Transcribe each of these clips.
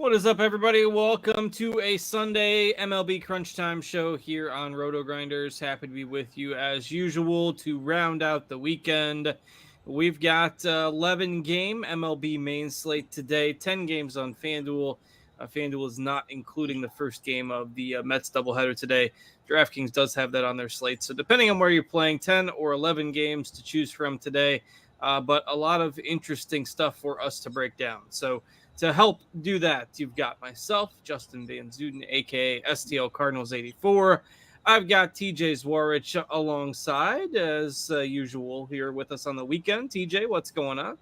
What is up, everybody? Welcome to a Sunday MLB Crunch Time show here on RotoGrinders. Happy to be with you as usual to round out the weekend. We've got 11 game MLB main slate today, 10 games on Fanduel. Fanduel is not including the first game of the Mets doubleheader today. DraftKings does have that on their slate. So depending on where you're playing, 10 or 11 games to choose from today, but a lot of interesting stuff for us to break down. So to help do that, you've got myself, Justin Van Zuden, a.k.a. STL Cardinals 84. I've got TJ Zwarich alongside, as usual, here with us on the weekend. TJ, what's going on?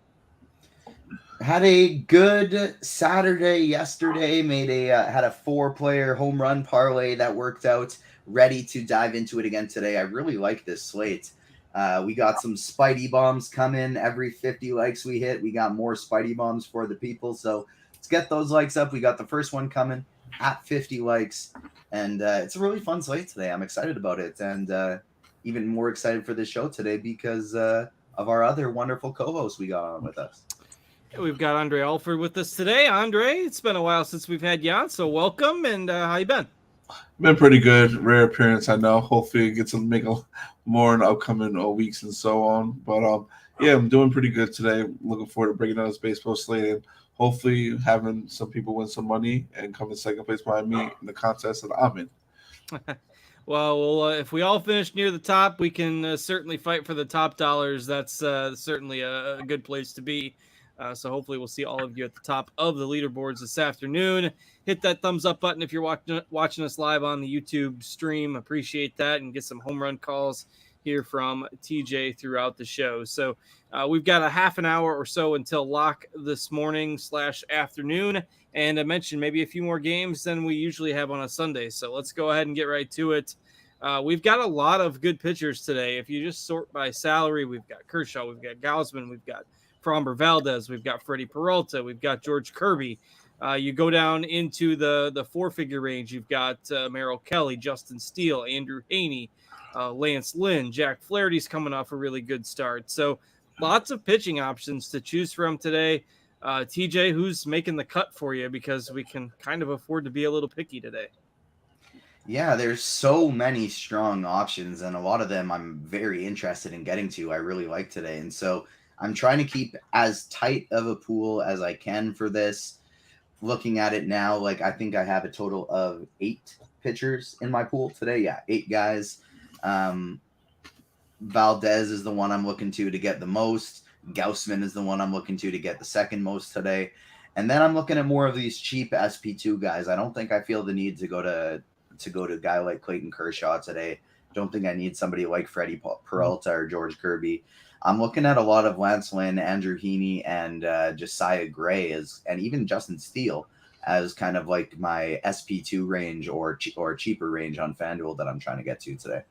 Had a good Saturday yesterday. Had a 4-player home run parlay that worked out. Ready to dive into it again today. I really like this slate. We got some Spidey bombs coming. Every 50 likes we hit, we got more Spidey bombs for the people. So let's get those likes up. We got the first one coming at 50 likes. And it's a really fun slate today. I'm excited about it. And even more excited for this show today because of our other wonderful co-hosts we got on with us. We've got Andre Alford with us today. Andre, it's been a while since we've had you on, so welcome. And how you been? Been pretty good. Rare appearance, I know. Hopefully, it gets to make more in the upcoming weeks and so on. But yeah, I'm doing pretty good today. Looking forward to breaking down this baseball slate and hopefully having some people win some money and come in second place behind me in the contest that I'm in. Well, if we all finish near the top, we can certainly fight for the top dollars. That's certainly a good place to be. So hopefully we'll see all of you at the top of the leaderboards this afternoon. Hit that thumbs up button if you're watching us live on the YouTube stream. Appreciate that, and get some home run calls here from TJ throughout the show. So we've got a half an hour or so until lock this morning/afternoon. And I mentioned maybe a few more games than we usually have on a Sunday. So let's go ahead and get right to it. We've got a lot of good pitchers today. If you just sort by salary, we've got Kershaw, we've got Gausman, we've got Framber Valdez, we've got Freddie Peralta, we've got George Kirby. You go down into the four-figure range, you've got Merrill Kelly, Justin Steele, Andrew Haney, Lance Lynn, Jack Flaherty's coming off a really good start. So lots of pitching options to choose from today. TJ, who's making the cut for you, because we can kind of afford to be a little picky today? Yeah, there's so many strong options, and a lot of them I'm very interested in getting to. I really like today. And so I'm trying to keep as tight of a pool as I can for this. Looking at it now, like I think I have a total of 8 pitchers in my pool today. Yeah, 8 guys. Valdez is the one I'm looking to get the most. Gausman is the one I'm looking to get the second most today. And then I'm looking at more of these cheap SP2 guys. I don't think I feel the need to go to a guy like Clayton Kershaw today. Don't think I need somebody like Freddie Peralta or George Kirby. I'm looking at a lot of Lance Lynn, Andrew Heaney, and Josiah Gray and even Justin Steele as kind of like my SP2 range or cheaper range on FanDuel that I'm trying to get to today.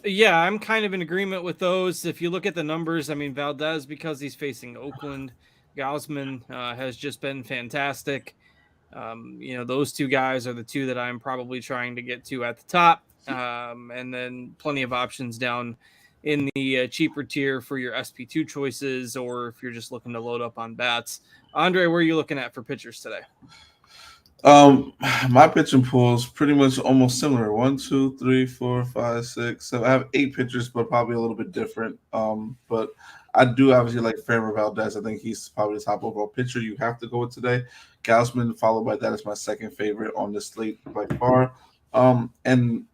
Yeah, I'm kind of in agreement with those. If you look at the numbers, I mean, Valdez, because he's facing Oakland, Gausman has just been fantastic. Those two guys are the two that I'm probably trying to get to at the top. And then plenty of options down in the cheaper tier for your SP2 choices, or if you're just looking to load up on bats. Andre, where are you looking at for pitchers today? My pitching pool is pretty much almost similar. 1, 2, 3, 4, 5, 6, 7. I have 8 pitchers, but probably a little bit different. But I do obviously like Framber Valdez. I think he's probably the top overall pitcher you have to go with today. Gausman, followed by that, is my second favorite on this slate by far. And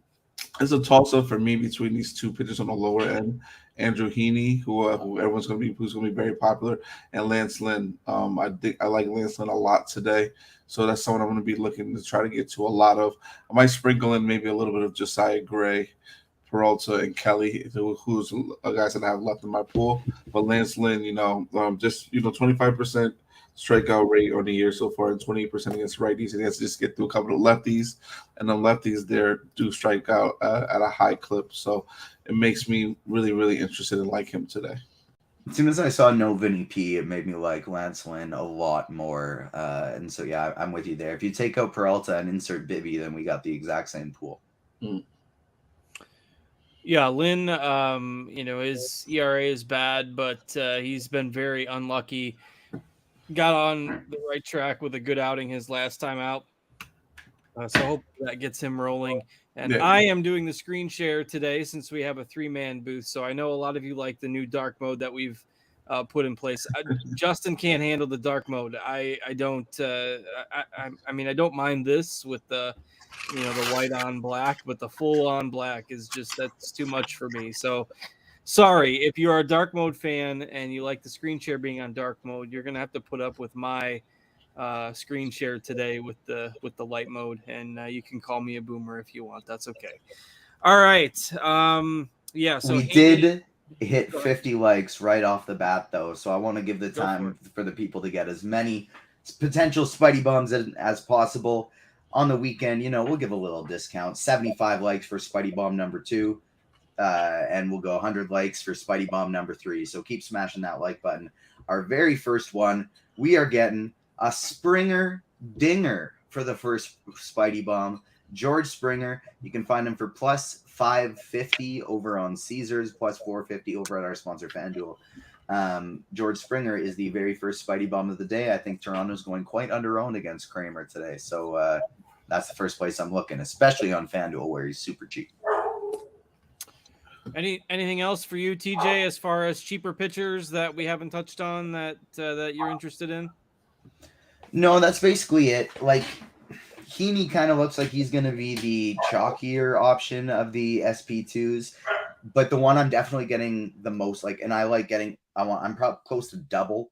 it's a toss-up for me between these two pitchers on the lower end. Andrew Heaney, who everyone's who's going to be very popular, and Lance Lynn. I like Lance Lynn a lot today, so that's someone I'm going to be looking to try to get to a lot of. I might sprinkle in maybe a little bit of Josiah Gray, Peralta, and Kelly, who's guys that I have left in my pool. But Lance Lynn, 25% strikeout rate on the year so far, and 28% against righties. And he has to just get through a couple of lefties, and the lefties there do strike out at a high clip. So it makes me really, really interested in like him today. As soon as I saw no Vinny P, it made me like Lance Lynn a lot more. And so, yeah, I'm with you there. If you take out Peralta and insert Bibby, then we got the exact same pool. Yeah, Lynn, his ERA is bad, but he's been very unlucky. got on the right track with a good outing his last time out. So hopefully that gets him rolling. And Yeah. I am doing the screen share today since we have a 3-man booth. So I know a lot of you like the new dark mode that we've put in place. Justin can't handle the dark mode. I don't. I mean, I don't mind this with the the white on black, but the full on black is that's too much for me. So sorry if you're a dark mode fan and you like the screen share being on dark mode, you're gonna have to put up with my screen share today with the light mode, and you can call me a boomer if you want. That's okay. All right. Yeah. So we did hit 50 likes right off the bat, though, so I want to give the time for the people to get as many potential Spidey bombs as possible on the weekend. We'll give a little discount. 75 likes for Spidey bomb number 2. And we'll go 100 likes for Spidey bomb number 3. So keep smashing that like button. Our very first one, we are getting a Springer dinger for the first Spidey bomb. George Springer. You can find him for plus 550 over on Caesars, plus 450 over at our sponsor Fanduel. George Springer is the very first Spidey bomb of the day. I think Toronto's going quite under-owned against Kramer today. So that's the first place I'm looking, especially on Fanduel where he's super cheap. Anything else for you, TJ, as far as cheaper pitchers that we haven't touched on that you're interested in? No, that's basically it. Like, Heaney kind of looks like he's going to be the chalkier option of the SP2s, but the one I'm definitely getting the most, and I like getting, I'm probably close to double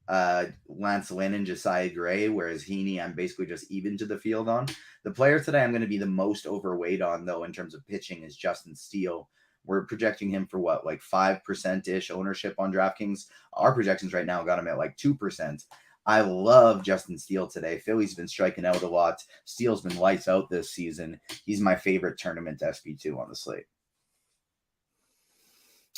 Lance Lynn and Josiah Gray, whereas Heaney I'm basically just even to the field on. The player today I'm going to be the most overweight on, though, in terms of pitching is Justin Steele. We're projecting him for 5%-ish ownership on DraftKings. Our projections right now got him at 2%. I love Justin Steele today. Philly's been striking out a lot. Steele's been lights out this season. He's my favorite tournament SP2 on the slate.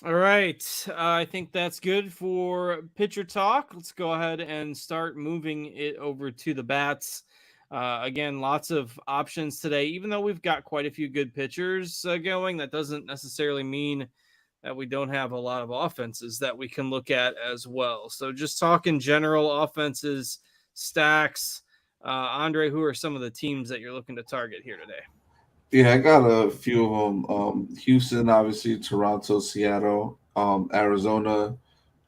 All right. I think that's good for pitcher talk. Let's go ahead and start moving it over to the bats. Again, lots of options today. Even though we've got quite a few good pitchers going, that doesn't necessarily mean that we don't have a lot of offenses that we can look at as well. So just talking general offenses, stacks. Andre, who are some of the teams that you're looking to target here today? Yeah, I got a few of them. Houston, obviously, Toronto, Seattle, Arizona,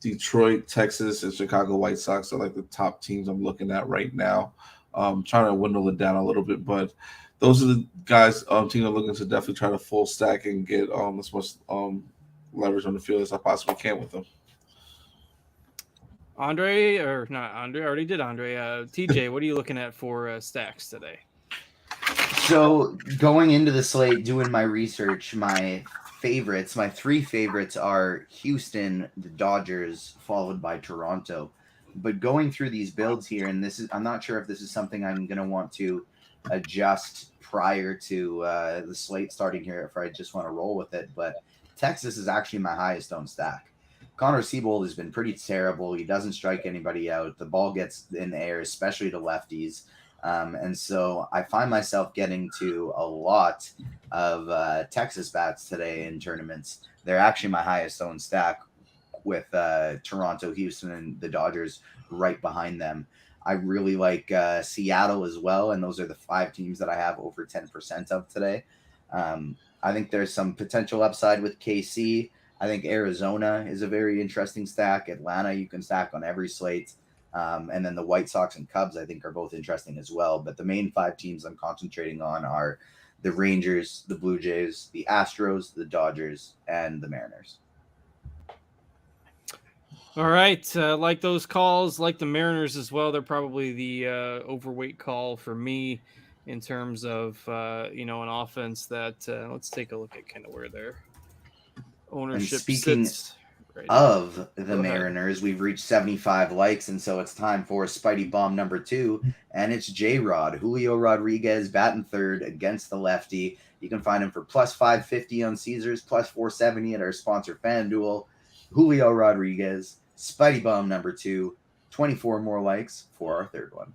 Detroit, Texas, and Chicago White Sox are the top teams I'm looking at right now. Trying to dwindle it down a little bit, but those are the guys teams are looking to definitely try to full stack and get as much leverage on the field as I possibly can with them. Andre, or not Andre, I already did Andre. TJ, what are you looking at for stacks today? So going into the slate, doing my research, my three favorites are Houston, the Dodgers, followed by Toronto. But going through these builds here, and I'm not sure if this is something I'm going to want to adjust prior to the slate starting here, if I just want to roll with it. But Texas is actually my highest owned stack. Connor Siebold has been pretty terrible. He doesn't strike anybody out. The ball gets in the air, especially to lefties. And so I find myself getting to a lot of Texas bats today in tournaments. They're actually my highest owned stack, with Toronto, Houston, and the Dodgers right behind them. I really like Seattle as well, and those are the 5 teams that I have over 10% of today. I think there's some potential upside with KC. I think Arizona is a very interesting stack. Atlanta, you can stack on every slate. And then the White Sox and Cubs, I think, are both interesting as well. But the main 5 teams I'm concentrating on are the Rangers, the Blue Jays, the Astros, the Dodgers, and the Mariners. All right. Like those calls, like the Mariners as well, they're probably the overweight call for me in terms of, an offense that let's take a look at kind of where their ownership sits. Of the Mariners, we've reached 75 likes, and so it's time for Spidey bomb number 2, and it's J-Rod. Julio Rodriguez batting third against the lefty. You can find him for plus 550 on Caesars, plus 470 at our sponsor FanDuel. Julio Rodriguez, Spidey bomb number 2, 24 more likes for our third one.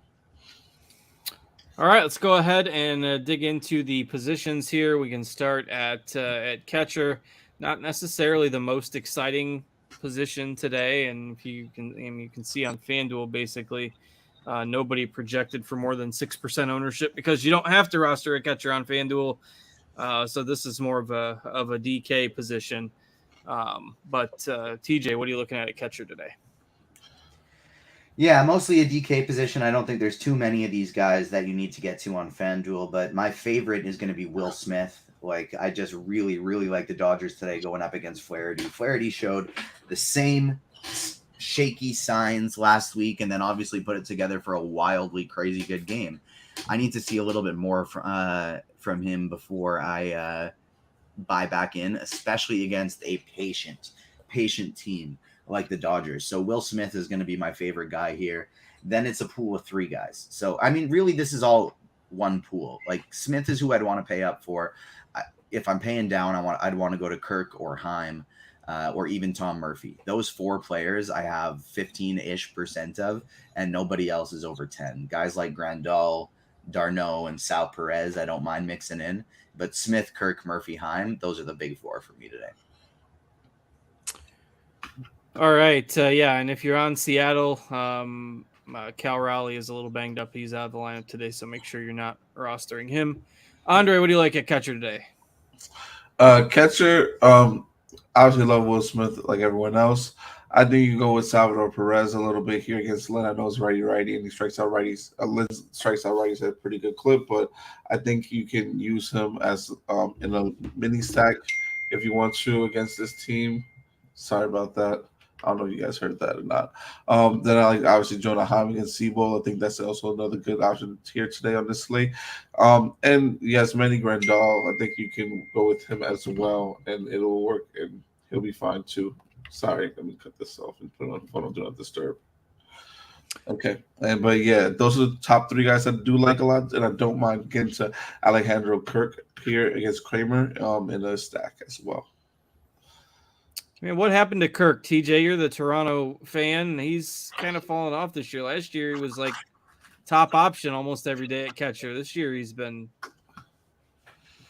All right, let's go ahead and dig into the positions here. We can start at catcher. Not necessarily the most exciting position today, and if you can see on Fanduel basically nobody projected for more than 6% ownership because you don't have to roster a catcher on Fanduel. So this is more of a DK position. But TJ, what are you looking at catcher today? Yeah, mostly a DK position. I don't think there's too many of these guys that you need to get to on FanDuel, but my favorite is going to be Will Smith. Like, I just really, really like the Dodgers today going up against Flaherty. Flaherty showed the same shaky signs last week and then obviously put it together for a wildly crazy good game. I need to see a little bit more from him before I buy back in, especially against a patient team like the Dodgers. So Will Smith is going to be my favorite guy here. Then it's a pool of 3 guys. So, I mean, really, this is all one pool. Like, Smith is who I'd want to pay up for. If I'm paying down, I'd want to go to Kirk or Heim or even Tom Murphy. Those 4 players I have 15-ish% of, and nobody else is over 10. Guys like Grandal, Darno, and Sal Perez, I don't mind mixing in. But Smith, Kirk, Murphy, Heim, those are the big 4 for me today. All right. Yeah. And if you're on Seattle, Cal Raleigh is a little banged up. He's out of the lineup today, so make sure you're not rostering him. Andre, what do you like at catcher today? Catcher, obviously love Will Smith like everyone else. I think you can go with Salvador Perez a little bit here against Lynn. I know it's righty, and he strikes out righties. Lynn strikes out righties at a pretty good clip, but I think you can use him as in a mini stack if you want to against this team. Sorry about that. I don't know if you guys heard that or not. Then I like obviously Jonah Heim against Seabold. I think that's also another good option here today on this slate. And yes, Manny Grandal. I think you can go with him as well, and it'll work, and he'll be fine too. Sorry, let me cut this off and put it on the phone. Do not disturb. Okay, but yeah, those are the top 3 guys I do like a lot, and I don't mind getting to Alejandro Kirk here against Kramer in a stack as well. Man, what happened to Kirk? TJ, you're the Toronto fan. He's kind of fallen off this year. Last year, he was like top option almost every day at catcher. This year, he's been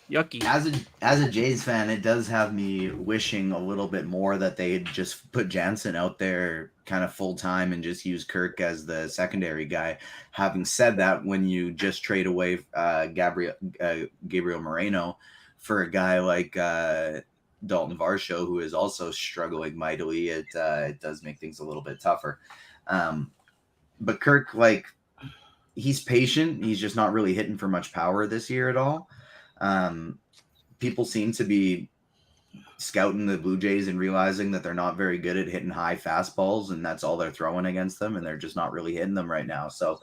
yucky. As a Jays fan, it does have me wishing a little bit more that they had just put Jansen out there kind of full time and just use Kirk as the secondary guy. Having said that, when you just trade away Gabriel Moreno for a guy like Dalton Varsho, who is also struggling mightily, it does make things a little bit tougher. But Kirk, like, he's patient. He's just not really hitting for much power this year at all. People seem to be scouting the Blue Jays and realizing that they're not very good at hitting high fastballs, and that's all they're throwing against them, and they're just not really hitting them right now. So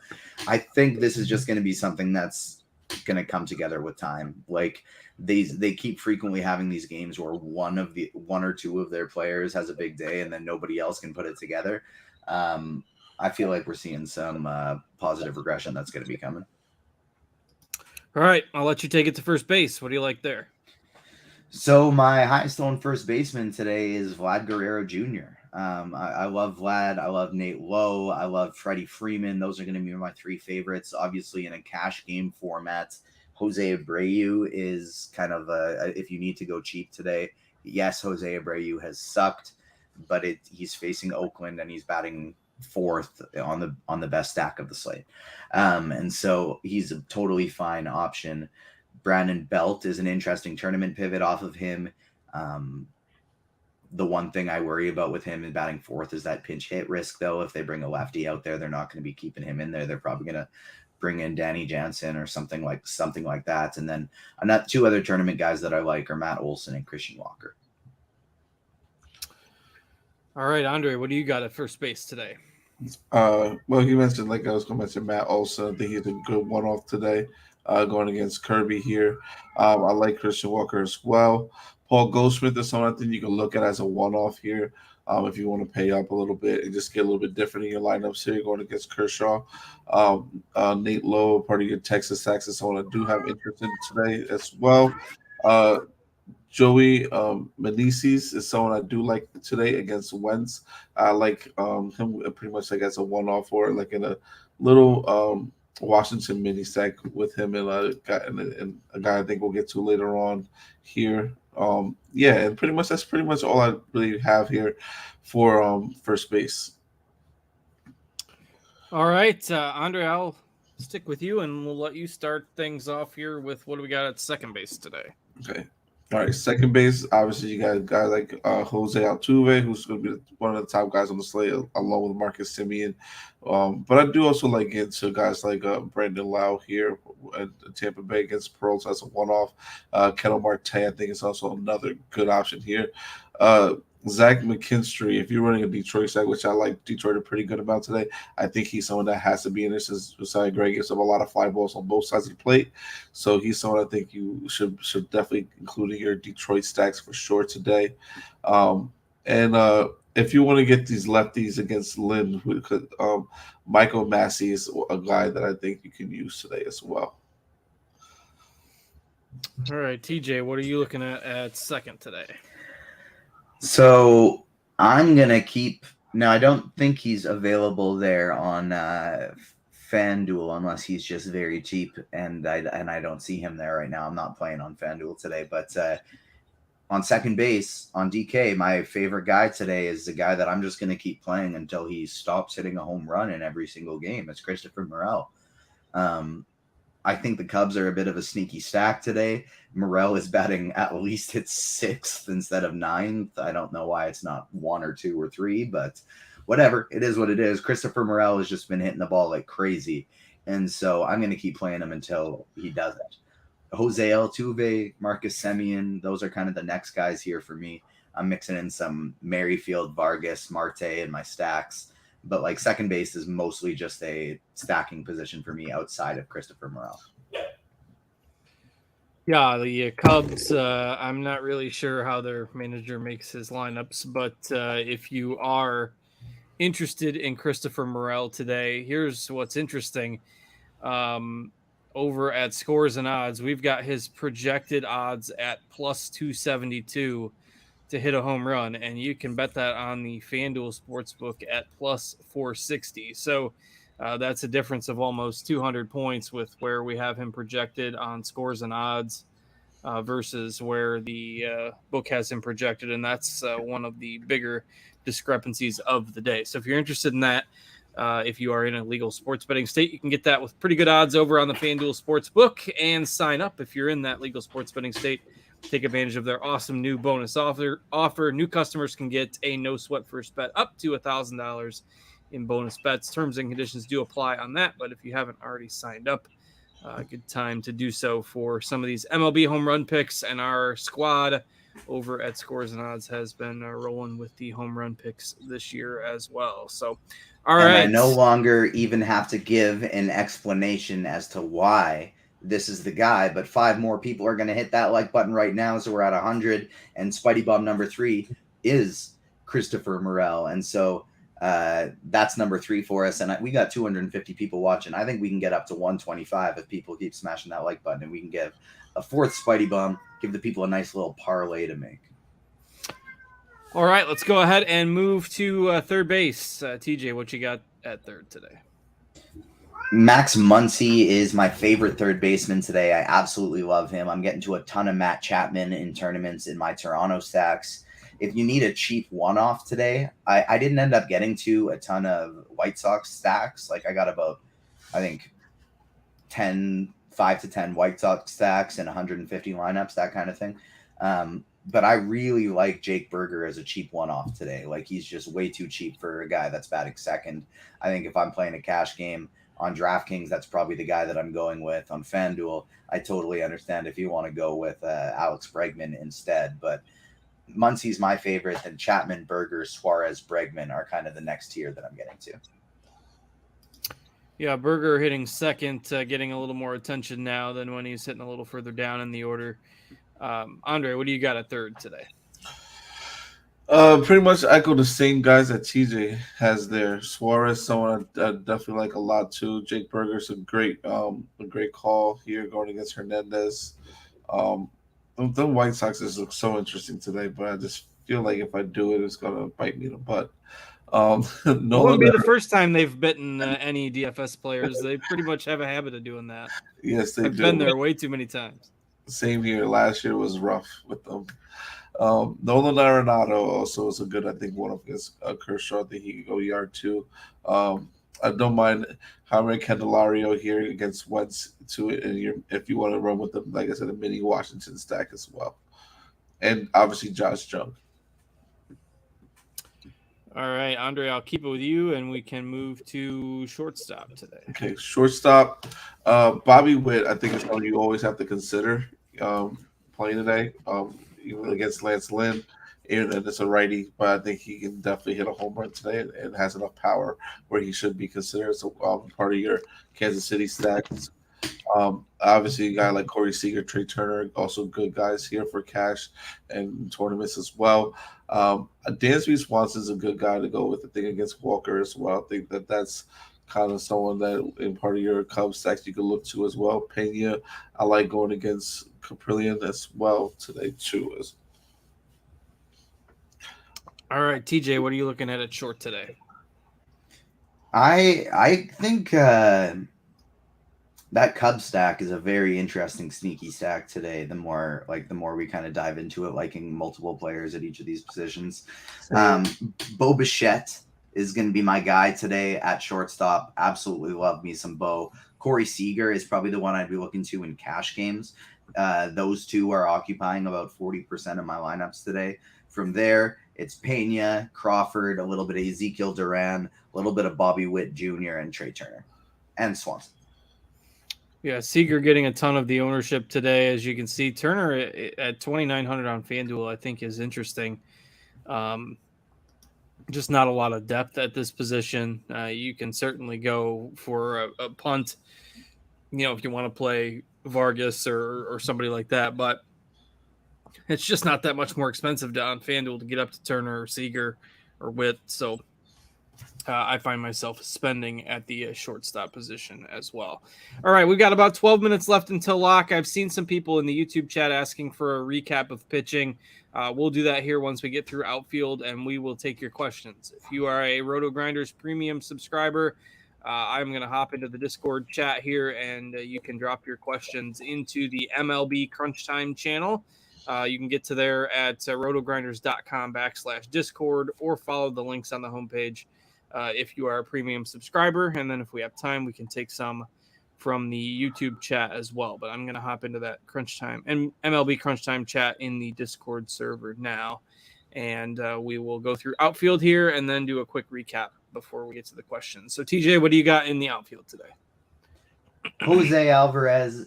I think this is just going to be something that's going to come together with time. Like, they keep frequently having these games where one or two of their players has a big day and then nobody else can put it together. I feel like we're seeing some positive regression that's going to be coming. All right, I'll let you take it to first base. What do you like there? So my highest owned first baseman today is Vlad Guerrero Jr. I love Vlad. I love Nate Lowe. I love Freddie Freeman. Those are going to be my 3 favorites. Obviously, in a cash game format, Jose Abreu is kind of if you need to go cheap today. Yes, Jose Abreu has sucked, but he's facing Oakland and he's batting 4th on the best stack of the slate. And so he's a totally fine option. Brandon Belt is an interesting tournament pivot off of him. The one thing I worry about with him in batting 4th is that pinch hit risk, though. If they bring a lefty out there, they're not going to be keeping him in there. They're probably going to bring in Danny Jansen or something like that. And then 2 other tournament guys that I like are Matt Olson and Christian Walker. All right, Andre, what do you got at first base today? Well, he mentioned, like I was going to mention, Matt Olson. I think he's a good one-off today. Going against Kirby here. I like Christian Walker as well. Paul Goldschmidt is someone I think you can look at as a one-off here if you want to pay up a little bit and just get a little bit different in your lineups here going against Kershaw. Nate Lowe, part of your Texas Stacks, is someone I do have interest in today as well. Joey Meneses is someone I do like today against Wentz. I like him pretty much like as a one-off or like in a little Washington mini stack with him and a guy I think we'll get to later on here. Yeah, and that's pretty much all I really have here for first base. All right, Andre, I'll stick with you, and we'll let you start things off here with what do we got at second base today. Okay. All right, second base. Obviously, you got a guy like Jose Altuve, who's going to be one of the top guys on the slate, along with Marcus Simeon. But I do also like into guys like Brandon Lau here at Tampa Bay against Pearls as a one-off. Kettle Marte, I think, is also another good option here. Uh, Zach McKinstry, if you're running a Detroit side, which I like Detroit a pretty good about today, I think he's someone that has to be in this. As Josiah Gray gives up a lot of fly balls on both sides of the plate. So he's someone I think you should definitely include in your Detroit stacks for sure today. And if you want to get these lefties against Lynn, Michael Massey is a guy that I think you can use today as well. All right, TJ, what are you looking at second today? So I'm going to keep. Now, I don't think he's available there on Fanduel unless he's just very cheap, and I don't see him there right now. I'm not playing on Fanduel today, but on second base on DK, my favorite guy today is the guy that I'm just going to keep playing until he stops hitting a home run in every single game. It's Christopher Morel. I think the Cubs are a bit of a sneaky stack today. Morel is batting at least hits sixth instead of ninth. I don't know why it's not 1 or 2 or 3, but whatever. It is what it is. Christopher Morel has just been hitting the ball like crazy. And so I'm going to keep playing him until he doesn't. Jose Altuve, Marcus Simeon, those are kind of the next guys here for me. I'm mixing in some Merrifield, Vargas, Marte in my stacks. But like second base is mostly just a stacking position for me outside of Christopher Morel. Yeah, the Cubs, I'm not really sure how their manager makes his lineups, but if you are interested in Christopher Morel today, here's what's interesting. Over at Scores and Odds, we've got his projected odds at plus 272 to hit a home run, and you can bet that on the FanDuel Sportsbook at plus 460. So that's a difference of almost 200 points with where we have him projected on Scores and Odds versus where the book has him projected, and that's one of the bigger discrepancies of the day. So if you're interested in that, if you are in a legal sports betting state, you can get that with pretty good odds over on the FanDuel Sportsbook and sign up if you're in that legal sports betting state. Take advantage of their awesome new bonus offer. New customers can get a no sweat first bet up to $1,000 in bonus bets. Terms and conditions do apply on that, but if you haven't already signed up, good time to do so for some of these MLB home run picks. And our squad over at Scores and Odds has been rolling with the home run picks this year as well. So, all right. I no longer even have to give an explanation as to why this is the guy, but 5 more people are going to hit that like button right now. So we're at 100, and Spidey Bomb number 3 is Christopher Morel. And so that's number 3 for us. And we got 250 people watching. I think we can get up to 125 if people keep smashing that like button, and we can give a 4th Spidey Bomb, give the people a nice little parlay to make. All right, let's go ahead and move to third base. TJ, what you got at third today? Max Muncy is my favorite third baseman today. I absolutely love him. I'm getting to a ton of Matt Chapman in tournaments in my Toronto stacks. If you need a cheap one-off today, I didn't end up getting to a ton of White Sox stacks. Like I got about, I think, 5 to 10 White Sox stacks and 150 lineups, that kind of thing. But I really like Jake Berger as a cheap one-off today. Like he's just way too cheap for a guy that's batting second. I think if I'm playing a cash game on DraftKings, that's probably the guy that I'm going with. On FanDuel, I totally understand if you want to go with Alex Bregman instead. But Muncy's my favorite, and Chapman, Berger, Suarez, Bregman are kind of the next tier that I'm getting to. Yeah, Berger hitting second, getting a little more attention now than when he's hitting a little further down in the order. Andre, what do you got at third today? Pretty much echo the same guys that TJ has there. Suarez, someone I definitely like a lot too. Jake Berger's a great call here going against Hernandez. The White Sox is so interesting today, but I just feel like if I do it, it's gonna bite me in the butt. It wouldn't be the first time they've bitten any DFS players. They pretty much have a habit of doing that. Yes, they I've do. been there way too many times. Same here. Last year was rough with them. Nolan Arenado also is a good, I think, one of his Kershaw. I think he could go yard too. I don't mind Jaime Candelario here against Wentz too, and if you want to run with them, like I said, a mini Washington stack as well, and obviously Josh Jung. All right, Andre, I'll keep it with you, and we can move to shortstop today. Okay, shortstop. Bobby Witt, I think is someone you always have to consider playing today, even against Lance Lynn. Even if it's a righty, but I think he can definitely hit a home run today and has enough power where he should be considered as a part of your Kansas City stacks. Obviously, a guy like Corey Seager, Trey Turner, also good guys here for cash and tournaments as well. Dansby Swanson's a good guy to go with. I think against Walker as well. I think that's kind of someone that in part of your Cubs stacks you could look to as well. Pena, I like going against Caprillion as well today too. All right, TJ, what are you looking at short today? I think that Cub stack is a very interesting sneaky stack today. The more we kind of dive into it, liking multiple players at each of these positions. Bo Bichette is going to be my guy today at shortstop. Absolutely love me some Bo. Corey Seager is probably the one I'd be looking to in cash games. Those two are occupying about 40% of my lineups today. From there, it's Pena, Crawford, a little bit of Ezekiel Duran, a little bit of Bobby Witt Jr. and Trey Turner, and Swanson. Yeah, Seager getting a ton of the ownership today, as you can see. Turner at 2,900 on FanDuel, I think, is interesting. Just not a lot of depth at this position. You can certainly go for a punt, if you want to play Vargas or somebody like that, but it's just not that much more expensive on FanDuel to get up to Turner or Seager or Witt. So I find myself spending at the shortstop position as well. All right, we've got about 12 minutes left until lock. I've seen some people in the YouTube chat asking for a recap of pitching. We'll do that here once we get through outfield, and we will take your questions. If you are a RotoGrinders premium subscriber, I'm going to hop into the Discord chat here, and you can drop your questions into the MLB Crunch Time channel. You can get to there at rotogrinders.com/Discord or follow the links on the homepage if you are a premium subscriber. And then if we have time, we can take some from the YouTube chat as well. But I'm going to hop into that Crunch Time and MLB Crunch Time chat in the Discord server now. And we will go through outfield here and then do a quick recap before we get to the questions. So, TJ, what do you got in the outfield today? Jordan Alvarez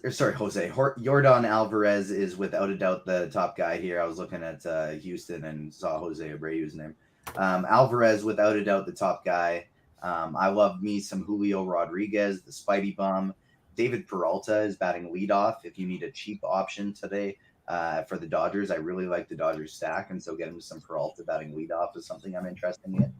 is without a doubt the top guy here. I was looking at Houston and saw Jose Abreu's name. Alvarez, without a doubt, the top guy. I love me some Julio Rodriguez, the Spidey Bum. David Peralta is batting leadoff. If you need a cheap option today for the Dodgers, I really like the Dodgers stack, and so getting some Peralta batting leadoff is something I'm interested in.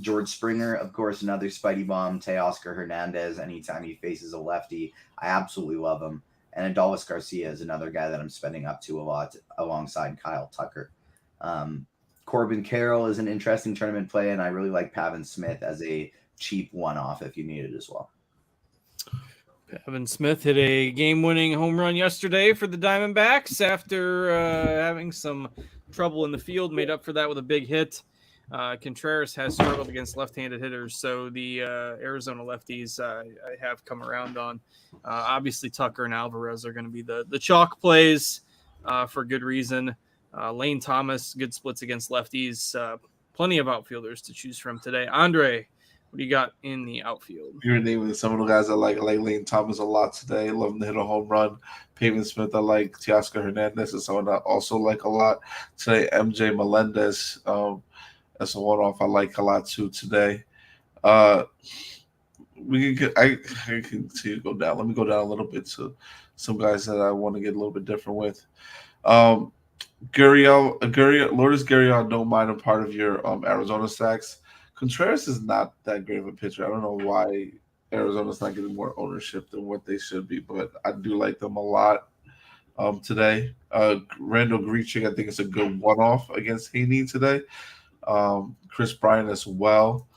George Springer, of course, another Spidey Bomb. Teoscar Hernandez, anytime he faces a lefty, I absolutely love him. And Adolis Garcia is another guy that I'm spending up to a lot alongside Kyle Tucker. Corbin Carroll is an interesting tournament play, and I really like Pavin Smith as a cheap one-off if you need it as well. Pavin Smith hit a game-winning home run yesterday for the Diamondbacks after having some trouble in the field, made up for that with a big hit. Contreras has struggled against left-handed hitters, so the Arizona lefties I have come around on. Obviously, Tucker and Alvarez are going to be the chalk plays for good reason. Lane Thomas, good splits against lefties. Plenty of outfielders to choose from today. Andre, what do you got in the outfield? You're naming some of the guys I like Lane Thomas a lot today. Love him to hit a home run. Pavin Smith, I like. Teoscar Hernandez is someone I also like a lot today. MJ Melendez, that's a one-off I like a lot too today. I can see you go down. Let me go down a little bit to some guys that I want to get a little bit different with. Lourdes Gurriel, don't mind him part of your Arizona stacks. Contreras is not that great of a pitcher. I don't know why Arizona's not getting more ownership than what they should be, but I do like them a lot today. Randall Grichuk, I think it's a good one-off against Haney today. Chris Bryant as well.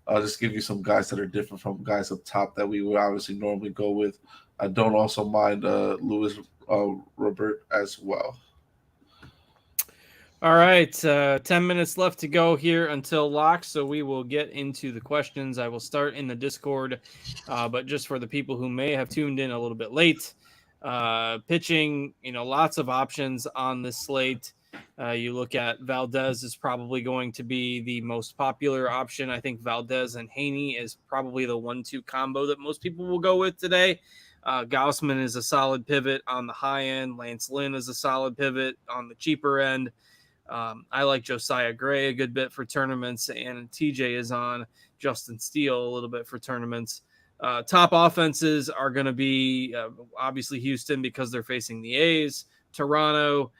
Just give you some guys that are different from guys up top that we would obviously normally go with. I don't also mind Louis Robert as well. All right, 10 minutes left to go here until lock, so we will get into the questions. I will start in the Discord, but just for the people who may have tuned in a little bit late, pitching, lots of options on this slate. You look at Valdez is probably going to be the most popular option. I think Valdez and Haney is probably the 1-2 combo that most people will go with today. Gaussman is a solid pivot on the high end. Lance Lynn is a solid pivot on the cheaper end. I like Josiah Gray a good bit for tournaments, and TJ is on Justin Steele a little bit for tournaments. Top offenses are going to be obviously Houston because they're facing the A's, Toronto,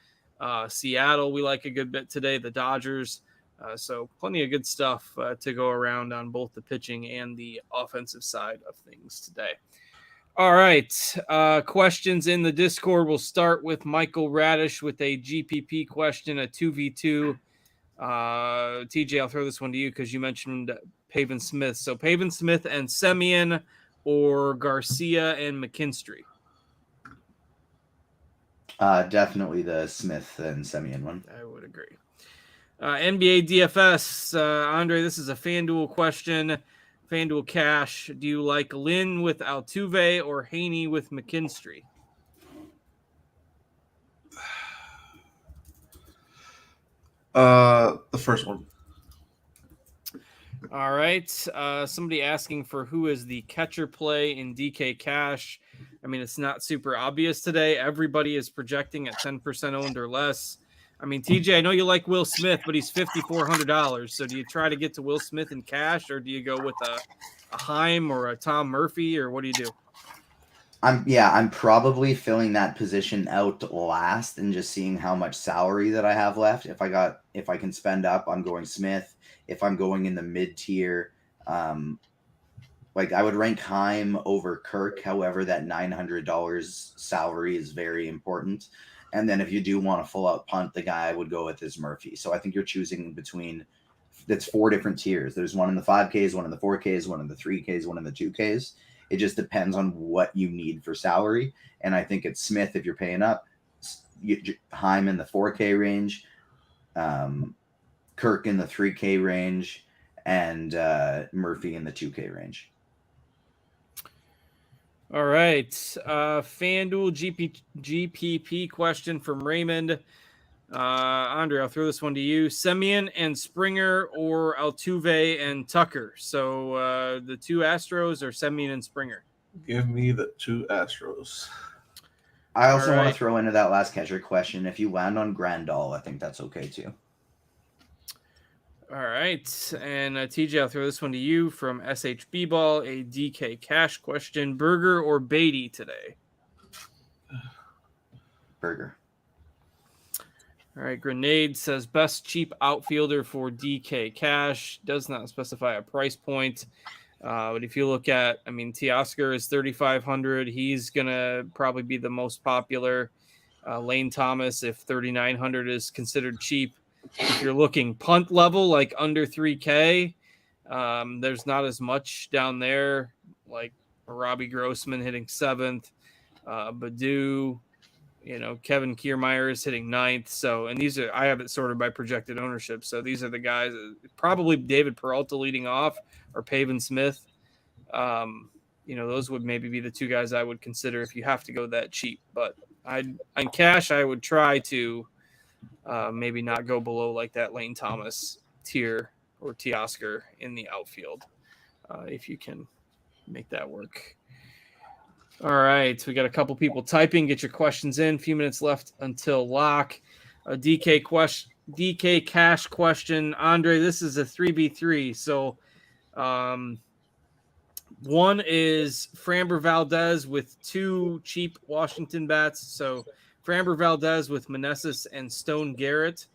Seattle. We like a good bit today, the Dodgers. So plenty of good stuff to go around on both the pitching and the offensive side of things today. All right. Questions in the Discord. We'll start with Michael Radish with a GPP question, a 2v2. TJ, I'll throw this one to you because you mentioned Pavin Smith. So Pavin Smith and Semien or Garcia and McKinstry? Definitely the Smith and Semien one. I would agree. NBA DFS. Andre, this is a FanDuel question. FanDuel Cash. Do you like Lynn with Altuve or Haney with McKinstry? The first one. All right. Somebody asking for who is the catcher play in DK Cash. I mean, it's not super obvious today. Everybody is projecting at 10% owned or less. I mean, TJ, I know you like Will Smith, but he's $5,400. So do you try to get to Will Smith in cash, or do you go with a Heim or a Tom Murphy, or what do you do? I'm probably filling that position out last and just seeing how much salary that I have left. If I can spend up, I'm going Smith. If I'm going in the mid tier, like I would rank Heim over Kirk. However, that $900 salary is very important. And then if you do want a full out punt, the guy I would go with is Murphy. So I think you're choosing between, that's 4 different tiers. There's one in the 5Ks, one in the 4Ks, one in the 3Ks, one in the 2Ks. It just depends on what you need for salary. And I think it's Smith if you're paying up, Heim in the 4K range, Kirk in the 3K range, and Murphy in the 2K range. All right. FanDuel GPP question from Raymond. Andre, I'll throw this one to you. Semien and Springer or Altuve and Tucker? So the 2 Astros or Semien and Springer? Give me the 2 Astros. I also want to throw into that last catcher question. If you land on Grandal, I think that's okay too. All right. And TJ, I'll throw this one to you from SHB Ball, a DK Cash question. Burger or Beatty today? Burger. All right. Grenade says best cheap outfielder for DK Cash. Does not specify a price point. But if you look at, I mean, Teoscar is 3,500. He's going to probably be the most popular. Lane Thomas, if 3,900 is considered cheap. If you're looking punt level, like under 3K, there's not as much down there, like Robbie Grossman hitting 7th, Badu, Kevin Kiermaier is hitting 9th. So, and these are, I have it sorted by projected ownership. So these are the guys, probably David Peralta leading off or Pavin Smith. Those would maybe be the 2 guys I would consider if you have to go that cheap. But on cash, I would try to maybe not go below like that Lane Thomas tier or Teoscar in the outfield if you can make that work. All right, we got a couple people typing. Get your questions in. A few minutes left until lock. A DK Cash question. Andre, this is a 3v3. So one is Framber Valdez with 2 cheap Washington bats. So Framber Valdez with Meneses and Stone Garrett,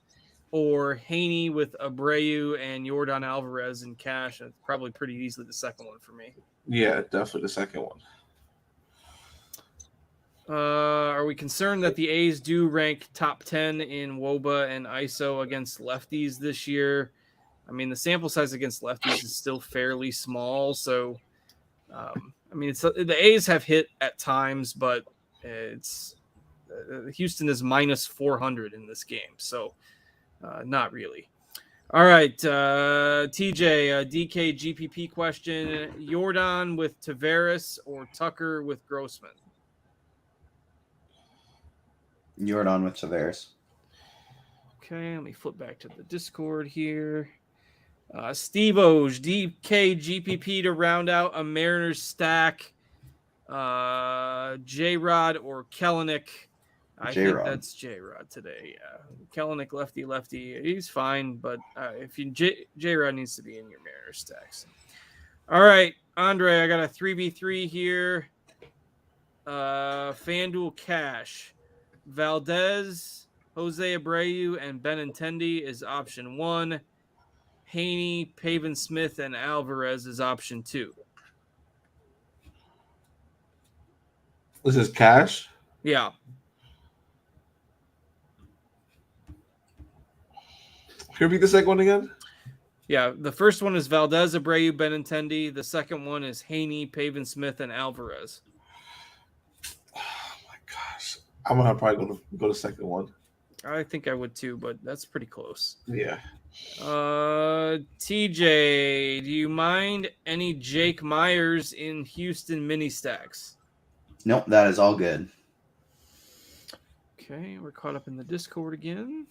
or Haney with Abreu and Yordan Alvarez in cash. It's probably pretty easily the second one for me. Yeah, definitely the second one. Are we concerned that the A's do rank top 10 in WOBA and ISO against lefties this year? I mean, the sample size against lefties is still fairly small, so I mean, the A's have hit at times, but it's Houston is minus 400 in this game, so not really. All right, TJ, DK GPP question: Jordan with Tavares or Tucker with Grossman? Jordan with Tavares. Okay, let me flip back to the Discord here. Steve Oj, DK GPP to round out a Mariners stack. J-Rod or Kellenic. I think that's J-Rod today. Yeah, Kellenic lefty. He's fine, but if you J-Rod needs to be in your Mariners stacks. All right, Andre, I got a 3v3 here. FanDuel Cash. Valdez, Jose Abreu, and Benintendi is option 1. Haney, Pavin Smith, and Alvarez is option 2. This is cash? Yeah. Can you repeat the second one again? Yeah, the first one is Valdez, Abreu, Benintendi. The second one is Haney, Pavin Smith, and Alvarez. Oh my gosh. I'm gonna probably go to second one. I think I would too, but that's pretty close. Yeah. TJ, do you mind any Jake Myers in Houston mini stacks? Nope, that is all good. Okay, we're caught up in the Discord again.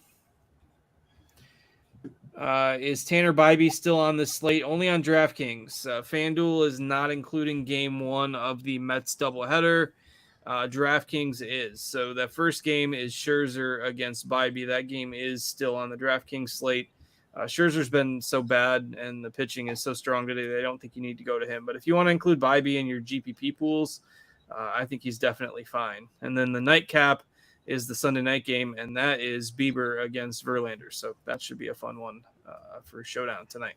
Is Tanner Bybee still on the slate? Only on DraftKings. FanDuel is not including game 1 of the Mets doubleheader. DraftKings is. So that first game is Scherzer against Bybee. That game is still on the DraftKings slate. Scherzer's been so bad and the pitching is so strong today, they don't think you need to go to him. But if you want to include Bybee in your GPP pools, I think he's definitely fine. And then the nightcap is the Sunday night game, and that is Bieber against Verlander. So that should be a fun one for showdown tonight.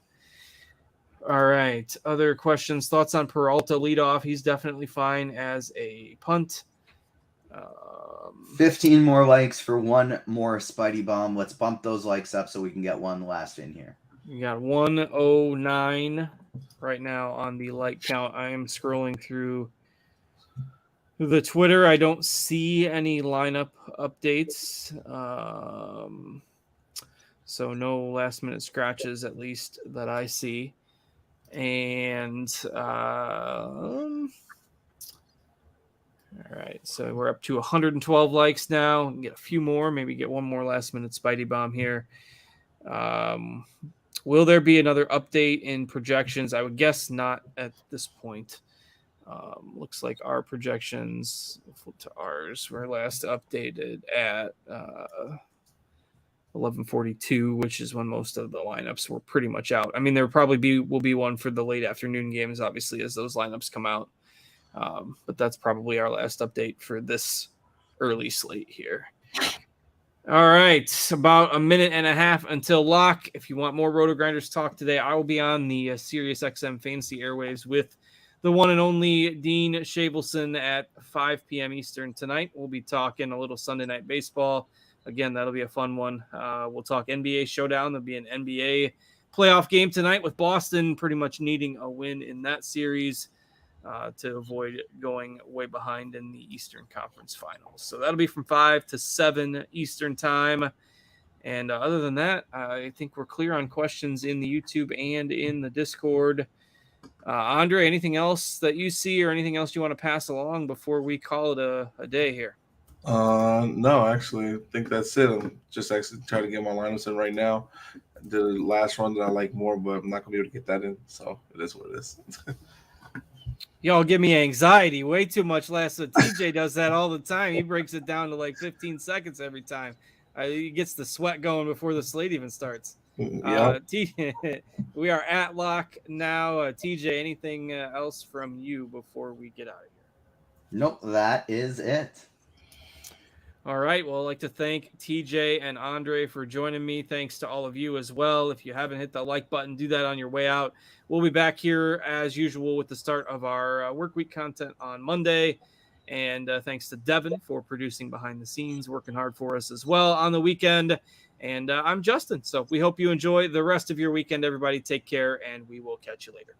All right. Other questions, thoughts on Peralta leadoff? He's definitely fine as a punt. 15 more likes for one more Spidey bomb. Let's bump those likes up so we can get one last in here. We got 109 right now on the like count. I am scrolling through the Twitter. I don't see any lineup updates. So no last minute scratches, at least that I see. And all right, so we're up to 112 likes now. We can get a few more, maybe get one more last minute Spidey bomb here. Will there be another update in projections? I would guess not at this point. Looks like our projections, flip to ours, were last updated at 11:42, which is when most of the lineups were pretty much out. I mean, there probably will be one for the late afternoon games, obviously, as those lineups come out. But that's probably our last update for this early slate here. All right, about a minute and a half until lock. If you want more RotoGrinders talk today, I will be on the SiriusXM Fantasy Airwaves with the one and only Dean Shavelson at 5 p.m. Eastern tonight. We'll be talking a little Sunday Night Baseball. Again, that'll be a fun one. We'll talk NBA Showdown. There'll be an NBA playoff game tonight with Boston pretty much needing a win in that series to avoid going way behind in the Eastern Conference Finals. So that'll be from 5 to 7 Eastern time. And other than that, I think we're clear on questions in the YouTube and in the Discord. Andre, anything else that you see or anything else you want to pass along before we call it a day here? No, actually, I think that's it. I'm just actually trying to get my lineups in right now. The last one that I like more, but I'm not going to be able to get that in. So it is what it is. Y'all give me anxiety. Way too much last. So TJ does that all the time. He breaks it down to like 15 seconds every time. He gets the sweat going before the slate even starts. Yep. We are at lock now. TJ, anything else from you before we get out of here? Nope, that is it. All right. Well, I'd like to thank TJ and Andre for joining me. Thanks to all of you as well. If you haven't hit the like button, do that on your way out. We'll be back here as usual with the start of our work week content on Monday. And thanks to Devin for producing behind the scenes, working hard for us as well on the weekend. And I'm Justin. So we hope you enjoy the rest of your weekend, everybody. Take care, and we will catch you later.